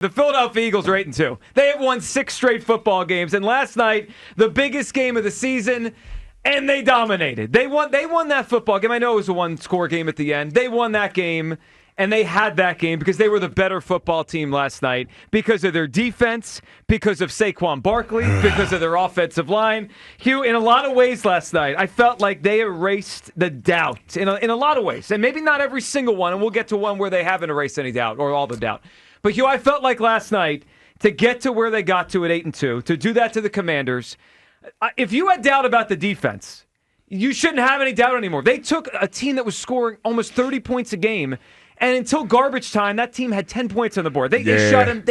The Philadelphia Eagles are 8-2. They have won 6 straight football games, and last night, the biggest game of the season, and they dominated. They won that football game. I know it was a one-score game at the end. They won that game, and they had that game because they were the better football team last night because of their defense, because of Saquon Barkley, because of their offensive line. Hugh, in a lot of ways last night, I felt like they erased the doubt in a lot of ways, and maybe not every single one, and we'll get to one where they haven't erased any doubt or all the doubt. But, Hugh, I felt like last night, to get to where they got to at 8-2, to do that to the Commanders, if you had doubt about the defense, you shouldn't have any doubt anymore. They took a team that was scoring almost 30 points a game, and until garbage time, that team had 10 points on the board. They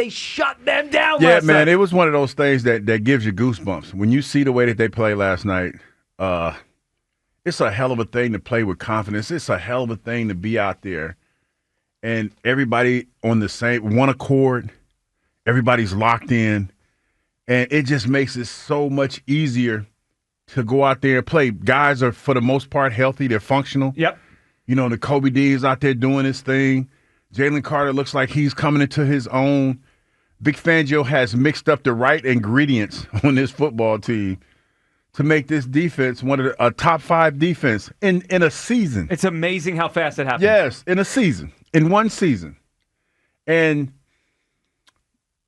shut them down last night. Yeah, man, it was one of those things that gives you goosebumps. When you see the way that they played last night, it's a hell of a thing to play with confidence. It's a hell of a thing to be out there. And everybody on the same one accord, everybody's locked in, and it just makes it so much easier to go out there and play. Guys are, for the most part, healthy. They're functional. Yep. You know, the Kobe D is out there doing his thing. Jalen Carter looks like he's coming into his own. Vic Fangio has mixed up the right ingredients on this football team to make this defense one of a top 5 defense in a season. It's amazing how fast it happens. Yes, in a season. In one season. And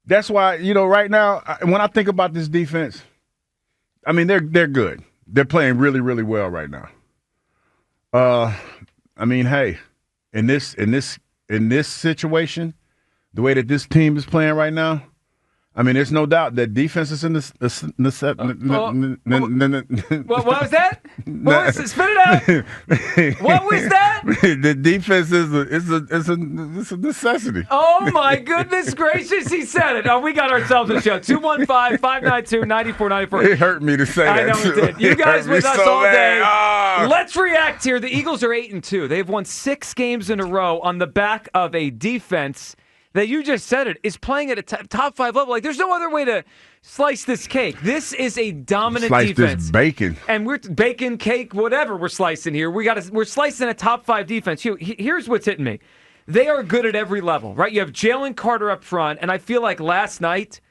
that's why, you know, right now, when I think about this defense, I mean, they're good. They're playing really, really well right now. I mean, hey, in this situation, the way that this team is playing right now, I mean, there's no doubt that defense is in What was that? Spit it out. What was that? The defense is a necessity. Oh, my goodness gracious, he said it. Oh, we got ourselves a show. 215-592-9494. It hurt me to say that. I know it did. You guys with us so all day. bad. Let's react here. The Eagles are 8-2. They've won 6 games in a row on the back of a defense that, you just said it, is playing at a top 5 level. Like, there's no other way to slice this cake. This is a dominant defense. Slice this bacon. And we're bacon, cake, whatever we're slicing here. We're slicing a top 5 defense. Here's what's hitting me. They are good at every level, right? You have Jalen Carter up front, and I feel like last night,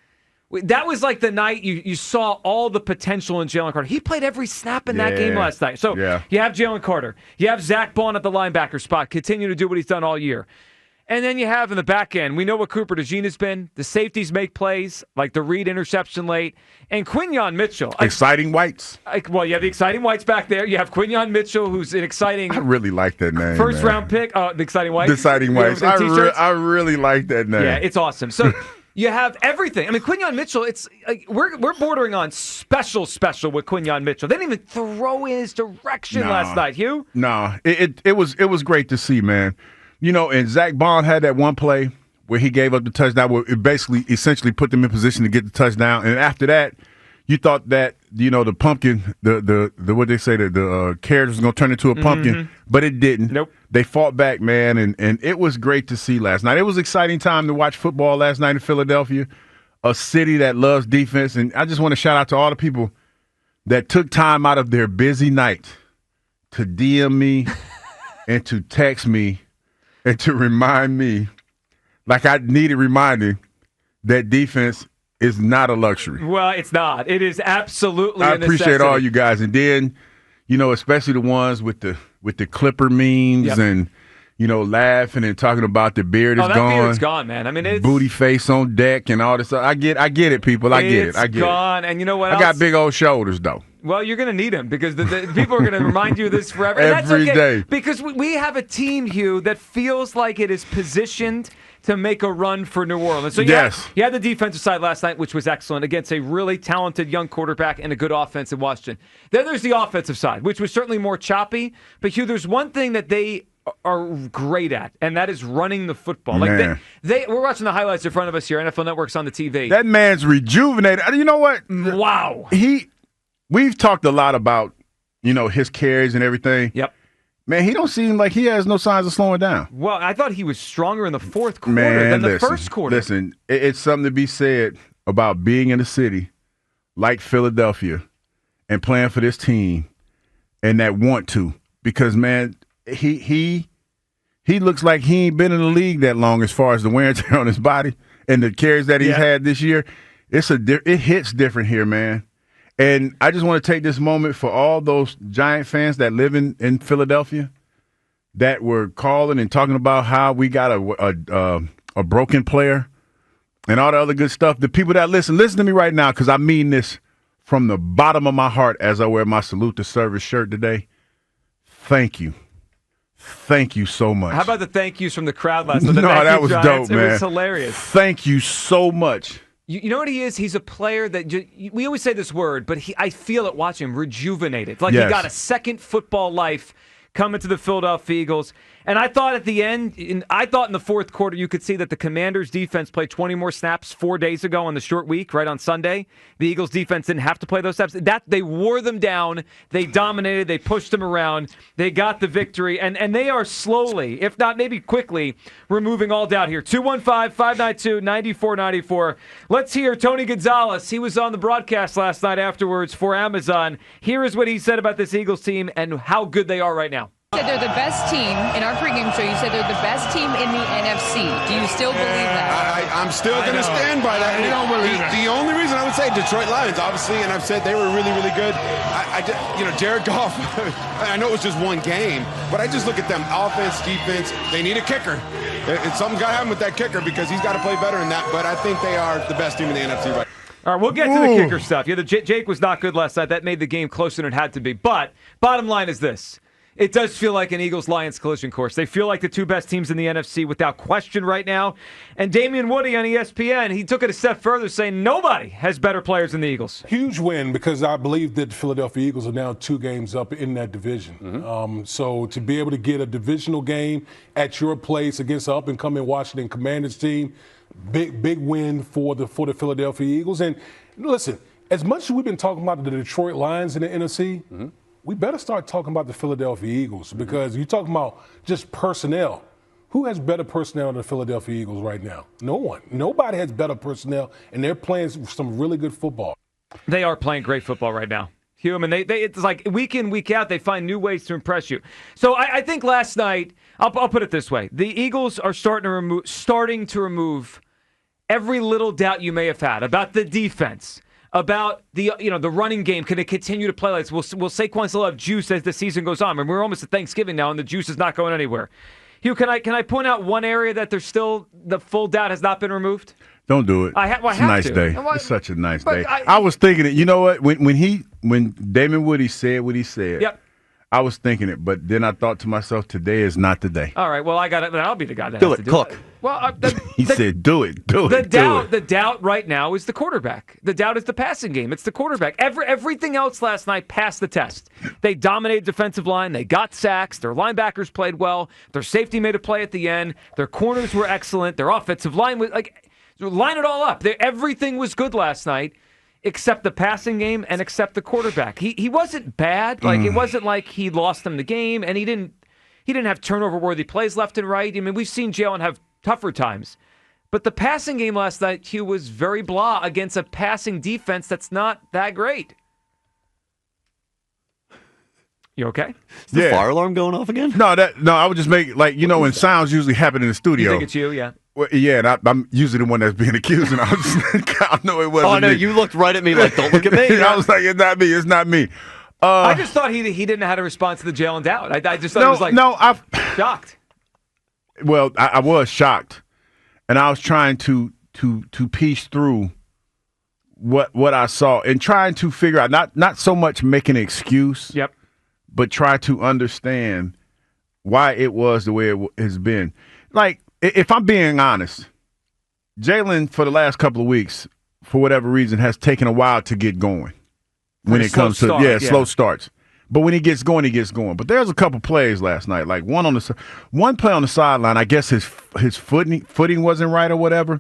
that was like the night you saw all the potential in Jalen Carter. He played every snap in that game last night. So you have Jalen Carter. You have Zach Bond at the linebacker spot, continue to do what he's done all year. And then you have in the back end, we know what Cooper DeJean has been. The safeties make plays, like the Reed interception late. And Quinyon Mitchell. Exciting Whites. Well, you have the Exciting Whites back there. You have Quinyon Mitchell, who's an exciting. I really like that name. First-round pick. The Exciting Whites. The Exciting Whites. I really like that name. Yeah, it's awesome. So you have everything. I mean, Quinyon Mitchell, it's like we're bordering on special with Quinyon Mitchell. They didn't even throw in his direction last night, Hugh. No, it was great to see, man. You know, and Zach Bond had that one play where he gave up the touchdown, where it basically essentially put them in position to get the touchdown. And after that, you thought that, you know, the pumpkin, the what they say, the carrot was going to turn into a pumpkin, but it didn't. Nope. They fought back, man, and it was great to see last night. It was an exciting time to watch football last night in Philadelphia, a city that loves defense. And I just want to shout out to all the people that took time out of their busy night to DM me and to text me and to remind me, like I needed reminding, that defense is not a luxury. Well, it's not. It is absolutely a necessity. I appreciate all you guys. And then, you know, especially the ones with the Clipper memes and, you know, laughing and talking about the beard is gone. Oh, that beard's gone, man. I mean, it's booty face on deck and all this stuff. I get it, people. I get it. It's gone. And you know what else? I got big old shoulders, though. Well, you're going to need them because the people are going to remind you of this forever. And Every that's okay, day. because we have a team, Hugh, that feels like it is positioned to make a run for New Orleans. So you had the defensive side last night, which was excellent, against a really talented young quarterback and a good offense in Washington. Then there's the offensive side, which was certainly more choppy. But, Hugh, there's one thing that they are great at, and that is running the football. Man. Like we're watching the highlights in front of us here. NFL Network's on the TV. That man's rejuvenated. You know what? Wow. We've talked a lot about, you know, his carries and everything. Yep. Man, he don't seem like he has no signs of slowing down. Well, I thought he was stronger in the fourth quarter than the first quarter. Listen, it's something to be said about being in a city like Philadelphia and playing for this team and that want to. Because, man, he looks like he ain't been in the league that long as far as the wear and tear on his body. and the carries that he's had this year, it hits different here, man. And I just want to take this moment for all those Giant fans that live in Philadelphia that were calling and talking about how we got a broken player and all the other good stuff. The people that listen to me right now, because I mean this from the bottom of my heart as I wear my Salute to Service shirt today. Thank you. Thank you so much. How about the thank yous from the crowd last night? No, that was Giants. dope, man. It was hilarious. Thank you so much. You know what he is? He's a player that we always say this word, but I feel it watching him, rejuvenated. Like he got a second football life coming to the Philadelphia Eagles. And I thought at the end, in the fourth quarter, you could see that the Commanders' defense played 20 more snaps 4 days ago on the short week, right on Sunday. The Eagles' defense didn't have to play those snaps. They wore them down. They dominated. They pushed them around. They got the victory. And they are slowly, if not maybe quickly, removing all doubt here. 215-592-9494. Let's hear Tony Gonzalez. He was on the broadcast last night afterwards for Amazon. Here is what he said about this Eagles team and how good they are right now. You said they're the best team in our pregame show. You said they're the best team in the NFC. Do you still believe that? I'm still going to stand by that. You don't believe that. The only reason I would say Detroit Lions, obviously, and I've said they were really, really good. Jared Goff, I know it was just one game, but I just look at them, offense, defense. They need a kicker. Something got to happen with that kicker because he's got to play better than that, but I think they are the best team in the NFC right now. All right, we'll get to the kicker stuff. Yeah, Jake was not good last night. That made the game closer than it had to be. But bottom line is this. It does feel like an Eagles-Lions collision course. They feel like the two best teams in the NFC without question right now. And Damian Woody on ESPN, he took it a step further, saying nobody has better players than the Eagles. Huge win because I believe that the Philadelphia Eagles are now 2 games up in that division. Mm-hmm. So to be able to get a divisional game at your place against an up-and-coming Washington Commanders team, big win for the Philadelphia Eagles. And listen, as much as we've been talking about the Detroit Lions in the NFC, we better start talking about the Philadelphia Eagles because you're talking about just personnel. Who has better personnel than the Philadelphia Eagles right now? No one. Nobody has better personnel, and they're playing some really good football. They are playing great football right now. Human, it's like week in, week out, they find new ways to impress you. So I think last night, I'll put it this way: the Eagles are starting to remove every little doubt you may have had about the defense. About the running game, can it continue to play like this? Will Saquon still have juice as the season goes on? I mean, we're almost at Thanksgiving now, and the juice is not going anywhere. Hugh, can I point out one area that there's still the full doubt has not been removed? Don't do it. It's a nice day. It's such a nice day. I was thinking it. You know what? When Damon Woody said what he said, yep. I was thinking it, but then I thought to myself, today is not the day. All right, well, I got it. I'll be the guy that do has it, to do Cook. it. Well, he said, do it. The doubt right now is the quarterback. The doubt is the passing game. It's the quarterback. Everything else last night passed the test. They dominated defensive line. They got sacks. Their linebackers played well. Their safety made a play at the end. Their corners were excellent. Their offensive line was line it all up. Everything was good last night. Except the passing game and except the quarterback. He wasn't bad. It wasn't like he lost them the game, and he didn't have turnover-worthy plays left and right. I mean, we've seen Jalen have tougher times. But the passing game last night, Hugh, was very blah against a passing defense that's not that great. You okay? Is the fire alarm going off again? No, I would just make when sounds usually happen in the studio. You think it's you, yeah. Well, yeah, and I'm usually the one that's being accused, and I know it wasn't. Oh no, me. you looked right at me like, don't look at me. I was like, it's not me. It's not me. I just thought he didn't know how to respond to the Jalen doubt. I just thought it was I'm shocked. Well, I was shocked, and I was trying to piece through what I saw and trying to figure out not so much make an excuse, yep, but try to understand why it was the way it has been. Like, if I'm being honest, Jalen for the last couple of weeks, for whatever reason, has taken a while to get going. When it comes to slow starts. But when he gets going, he gets going. But there's a couple plays last night, like one play on the sideline. I guess his footing wasn't right or whatever,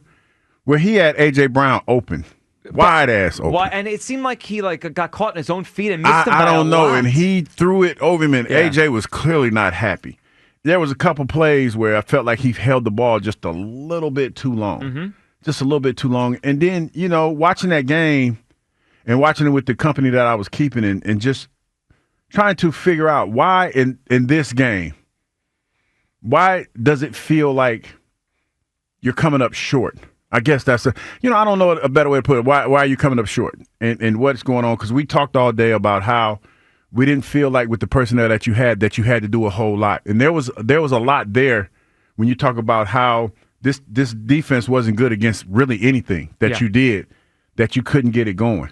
where he had A.J. Brown open, wide ass open. Why? And it seemed like he got caught in his own feet and missed him. I don't know, and he threw it over him, and Yeah. A.J. was clearly not happy. There was a couple plays where I felt like he held the ball just a little bit too long, just a little bit too long. And then watching that game and watching it with the company that I was keeping and just trying to figure out why in this game, why does it feel like you're coming up short I guess that's I don't know a better way to put it. Why are you coming up short? And what's going on? Because we talked all day about how we didn't feel like with the personnel that you had to do a whole lot. And there was a lot there when you talk about how this defense wasn't good against really anything that you did, that you couldn't get it going.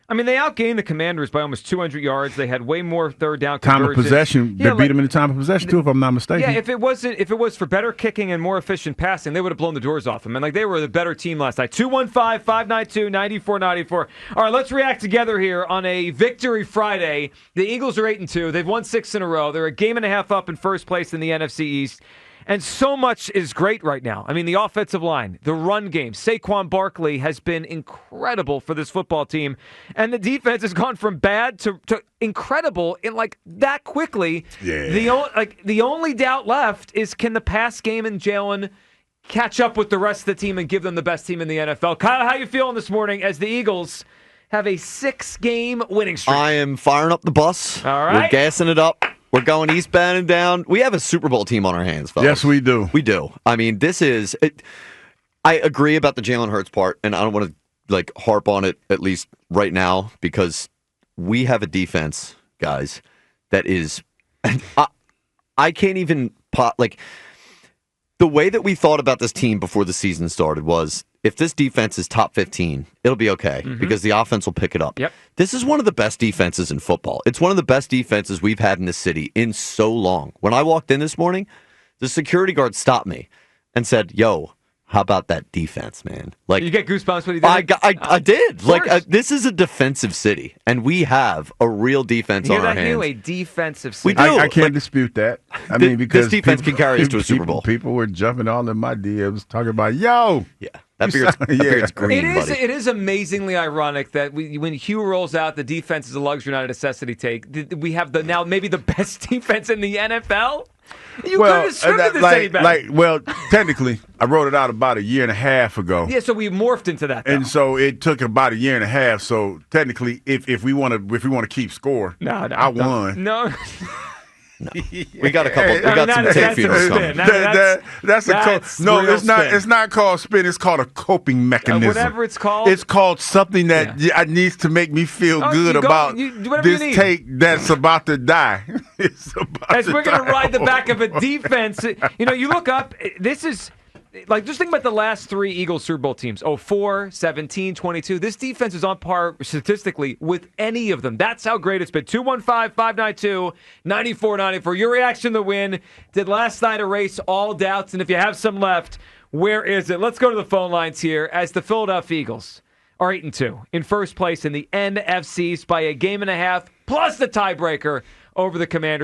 I mean, they outgained the Commanders by almost 200 yards. They had way more third down conversions. Time of possession. They beat them in the time of possession, too, if I'm not mistaken. Yeah, if it was for better kicking and more efficient passing, they would have blown the doors off them. And they were the better team last night. 215-592-9494. All right, let's react together here on a Victory Friday. The Eagles are 8-2. They've won 6 in a row. They're a game and a half up in first place in the NFC East. And so much is great right now. I mean, the offensive line, the run game. Saquon Barkley has been incredible for this football team. And the defense has gone from bad to incredible in that quickly. Yeah. The only doubt left is, can the pass game and Jalen catch up with the rest of the team and give them the best team in the NFL? Kyle, how you feeling this morning as the Eagles have a 6-game winning streak? I am firing up the bus. All right. We're gassing it up. We're going eastbound and down. We have a Super Bowl team on our hands, fellas. Yes, we do. We do. I mean, this is I agree about the Jalen Hurts part, and I don't want to harp on it at least right now, because we have a defense, guys, that is I can't even the way that we thought about this team before the season started was, if this defense is top 15, it'll be okay because the offense will pick it up. Yep. This is one of the best defenses in football. It's one of the best defenses we've had in this city in so long. When I walked in this morning, the security guard stopped me and said, "Yo, how about that defense, man?" You get goosebumps when you did it? I did. This is a defensive city, and we have a real defense on our hands. A defensive city. We do. I can't dispute that. I mean, because this defense can carry us to a Super Bowl. People were jumping all in my DMs talking about, yo. Yeah. That beard's green, buddy. It is amazingly ironic that when Hugh rolls out, the defense is a luxury, not a necessity take. We have now maybe the best defense in the NFL. You couldn't have scripted this any better. Technically, I wrote it out about a year and a half ago. Yeah, so we morphed into that, though. And so it took about a year and a half. So technically, if we want to keep score, I won. No. No. We got a couple. We got some tape funerals coming. That's a no. It's not. Spin. It's not called spin. It's called a coping mechanism. Whatever it's called. It's called something that needs to make me feel good about this take that's about to die. As we're going to ride the back of a defense. You look up. This is. Just think about the last 3 Eagles Super Bowl teams, 04, 17, 22. This defense is on par statistically with any of them. That's how great it's been. 215-592-9494. Your reaction to the win. Did last night erase all doubts? And if you have some left, where is it? Let's go to the phone lines here as the Philadelphia Eagles are 8-2 in first place in the NFC by a game and a half plus the tiebreaker over the Commanders.